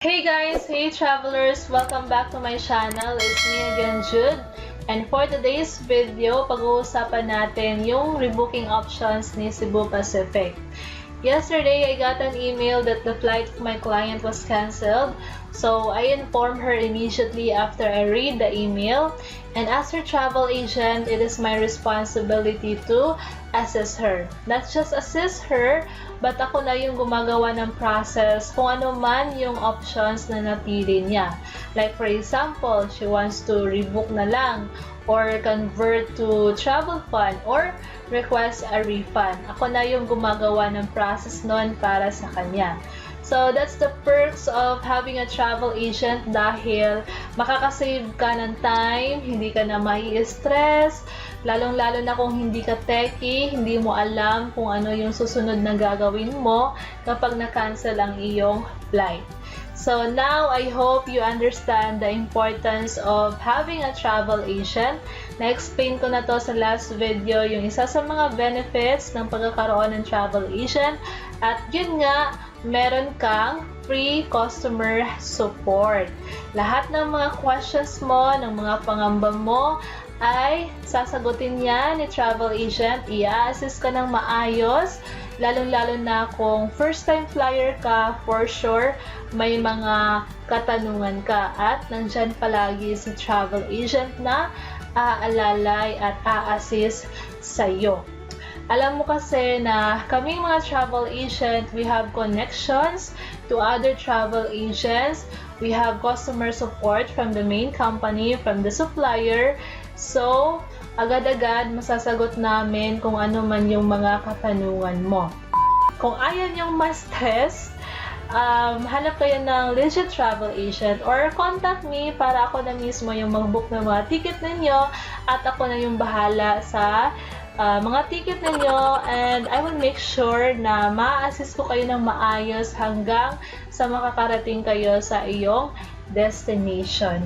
Hey guys! Hey travelers! Welcome back to my channel. It's me again, Jude. And for today's video, pag-uusapan natin yung rebooking options ni CebuPacific. Yesterday, I got an email that the flight of my client was cancelled. So, I informed her immediately after I read the email. And as her travel agent, it is my responsibility to assist her. Not just assist her, but ako na yung gumagawa ng process kung ano man yung options na napili niya. Like for example, she wants to rebook na lang or convert to travel fund or request a refund. Ako na yung gumagawa ng process nun para sa kanya. So, that's the perks of having a travel agent dahil makakasave ka ng time, hindi ka na mai-stress, lalong-lalo na kung hindi ka techie, hindi mo alam kung ano yung susunod na gagawin mo kapag na-cancel ang iyong flight. So now, I hope you understand the importance of having a travel agent. Na-explain ko na to sa last video, yung isa sa mga benefits ng pagkakaroon ng travel agent. At yun nga, meron kang free customer support. Lahat ng mga questions mo, ng mga pangamba mo, ay sasagutin niya ni travel agent. I-assist ka ng maayos, lalong-lalo na kung first-time flyer ka, for sure, may mga katanungan ka. At nandyan palagi si travel agent na aalalay at a-assist sa'yo. Alam mo kasi na kaming mga travel agent, we have connections to other travel agents. We have customer support from the main company, from the supplier. So, agad-agad masasagot namin kung ano man yung mga katanungan mo. Kung ayaw niyong ma-stress, hanap kayo ng legit travel agent or contact me para ako na mismo yung mag-book ng mga ticket ninyo at ako na yung bahala sa mga ticket ninyo, and I will make sure na ma-assist ko kayo ng maayos hanggang sa makakarating kayo sa iyong destination.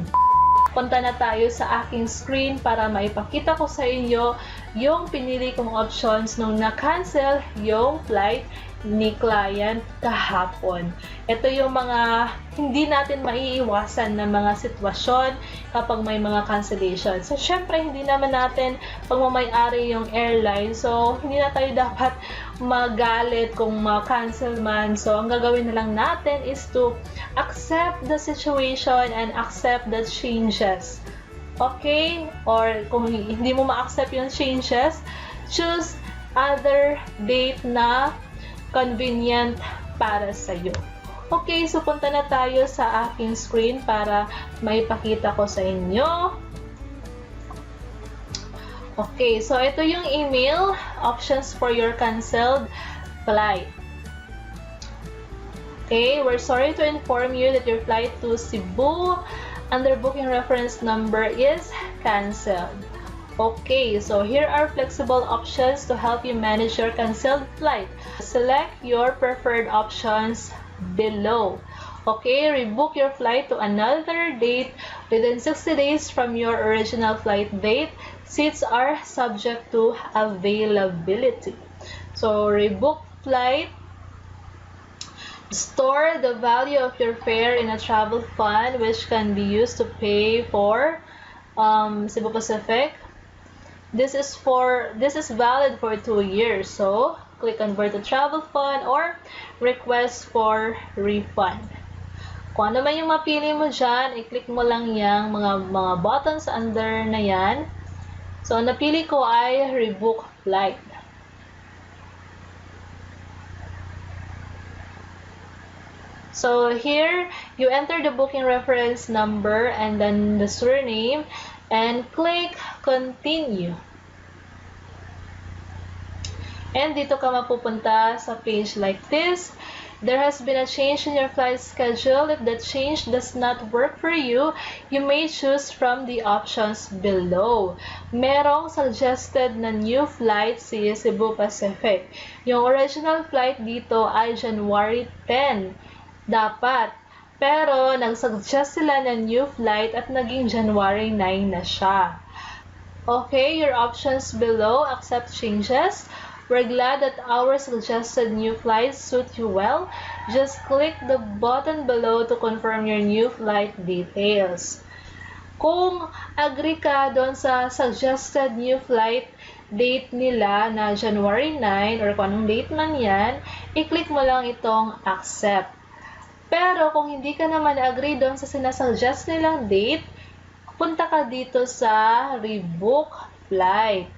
Punta na tayo sa aking screen para maipakita ko sa inyo yung pinili kong options nung na-cancel yung flight ni client kahapon. Ito yung mga hindi natin maiiwasan na mga sitwasyon kapag may mga cancellation. So, syempre, hindi naman natin pagmamayari yung airline. So, hindi na tayo dapat magalit kung ma-cancel man. So, ang gagawin na lang natin is to accept the situation and accept the changes. Okay? Or kung hindi mo ma-accept yung changes, choose other date na convenient para sa'yo. Okay, so punta na tayo sa aking screen para maipakita ko sa inyo. Okay, so ito yung email, options for your canceled flight. Okay, we're sorry to inform you that your flight to Cebu under booking reference number is canceled. Okay, so here are flexible options to help you manage your canceled flight. Select your preferred options below. Okay, rebook your flight to another date within 60 days from your original flight date. Seats are subject to availability. So, rebook flight. Store the value of your fare in a travel fund which can be used to pay for CebuPacific. This is valid for 2 years. So, click convert to travel fund or request for refund. Kung ano man yung mapili mo dyan, i-click mo lang yung mga buttons under na yan. So, napili ko ay rebook flight. So, here, you enter the booking reference number and then the surname and click continue. And dito ka mapupunta sa page like this. There has been a change in your flight schedule. If that change does not work for you, you may choose from the options below. Merong suggested na new flight si CebuPacific. Yung original flight dito ay January 10. Dapat. Pero, nag-suggest sila ng new flight at naging January 9 na siya. Okay, your options below, accept changes. We're glad that our suggested new flights suit you well. Just click the button below to confirm your new flight details. Kung agree ka doon sa suggested new flight date nila na January 9 or kung anong date man yan, i-click mo lang itong accept. Pero kung hindi ka naman agree doon sa sinasuggest nilang date, punta ka dito sa Rebook Flight.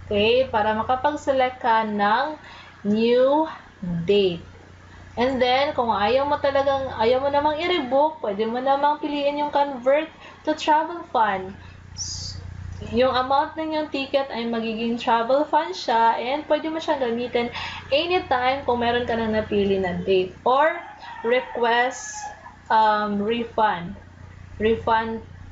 Okay? Para makapag-select ka ng new date. And then, kung ayaw mo namang i-rebook, pwede mo namang piliin yung convert to travel fund. Yung amount ng yung ticket ay magiging travel fund siya and pwede mo siyang gamitin anytime kung meron ka nang napili na date. Or, request refund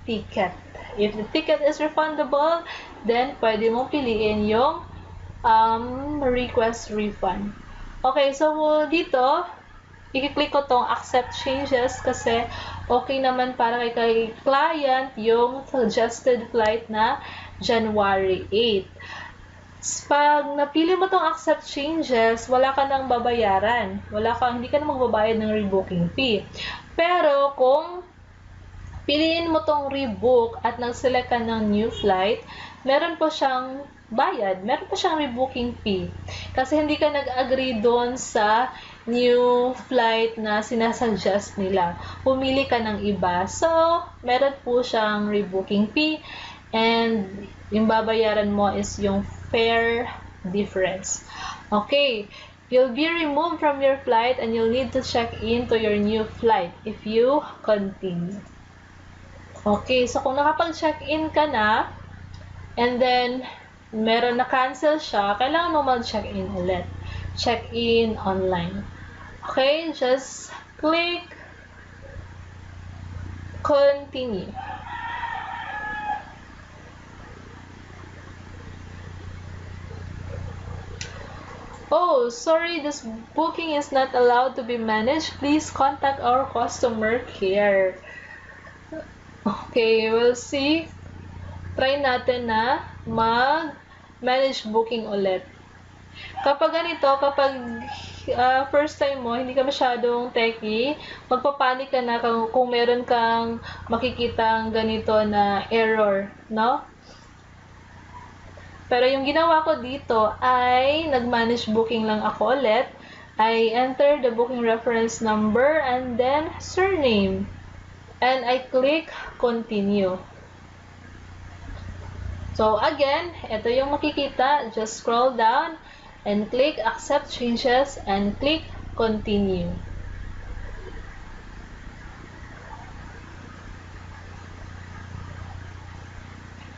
ticket. If the ticket is refundable, then pwede mong piliin yung request refund. Okay, so dito, i-click ko tong accept changes kasi okay naman para kay client yung suggested flight na January 8. Pag napili mo tong accept changes, wala ka nang babayaran. Hindi ka na magbabayad ng rebooking fee. Pero kung piliin mo tong rebook at nag-select ka ng new flight, meron po siyang bayad. Meron po siyang rebooking fee. Kasi hindi ka nag-agree doon sa new flight na sinasuggest nila. Pumili ka ng iba. So, meron po siyang rebooking fee and yung babayaran mo is yung fare difference. Okay. You'll be removed from your flight and you'll need to check in to your new flight if you continue. Okay, so kung nakapag-check-in ka na, and then, meron na cancel siya, kailangan mo mag-check-in ulit. Check-in online. Okay, just click continue. Oh, sorry, this booking is not allowed to be managed. Please contact our customer care. Okay, we'll see. Try natin na mag-manage booking ulit. Kapag ganito, kapag first time mo, hindi ka masyadong techie, magpapanik ka na kung meron kang makikitang ganito na error, no? Pero yung ginawa ko dito ay nag-manage booking lang ako ulit. I enter the booking reference number and then surname. And I click continue. So again, ito yung makikita. Just scroll down and click accept changes and click continue.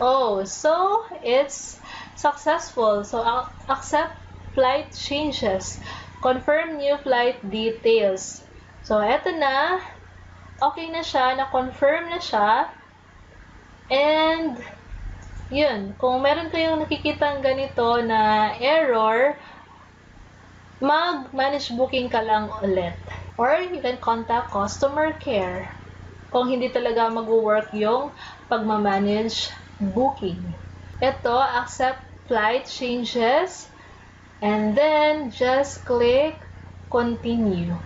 Oh, so it's successful. So accept flight changes. Confirm new flight details. So eto na. Okay na siya, na-confirm na siya. And, yun, kung meron kayong nakikitang ganito na error, mag-manage booking ka lang ulit. Or, you can contact customer care kung hindi talaga mag-work yung pagmamanage booking. Ito, accept flight changes, and then, just click continue.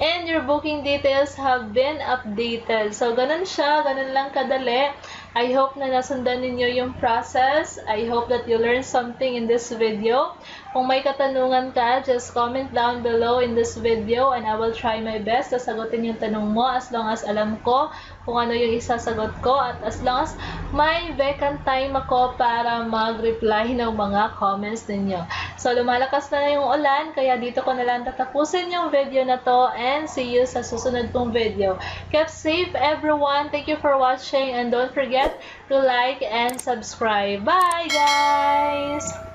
And your booking details have been updated. So, ganun siya. Ganun lang kadali. I hope na nasundan ninyo yung process. I hope that you learned something in this video. Kung may katanungan ka, just comment down below in this video and I will try my best na sagutin yung tanong mo as long as alam ko kung ano yung isasagot ko at as long as may vacant time ako para mag-reply ng mga comments ninyo. So, lumalakas na yung ulan, kaya dito ko na lang tatapusin yung video na to and see you sa susunod kong video. Keep safe everyone. Thank you for watching and don't forget to like and subscribe. Bye guys!